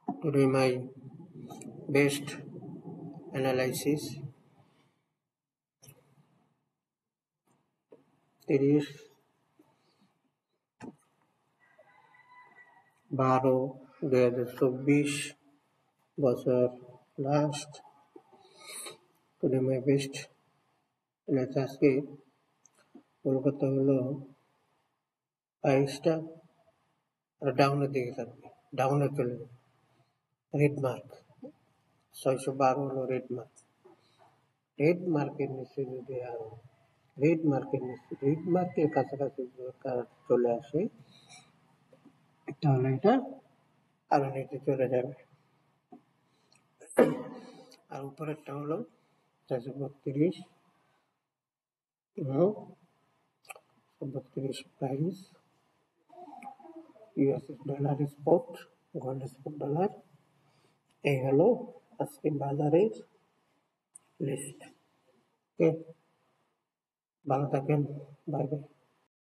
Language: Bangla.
Today my best analysis 30/12/2024 বছর last. Today my best analysis আজকে কলকাতা হলো প্রাইসটা ডাউনের দিকে থাকবে, ডাউনে চলে যাবে। রেড মার্ক 612 হলো রেড মার্ক। রেড মার্কের নিচে যদি আরো রেড মার্কের কাছাকাছি চলে আসে তাহলে এটা আরো নিচে চলে যাবে। আর উপরেরটা হলো 432 price. US dollar spot, gold spot dollar. এই হলো আজকে বাজারের লিস্ট। ওকে, ভালো থাকেন, বাই বাই।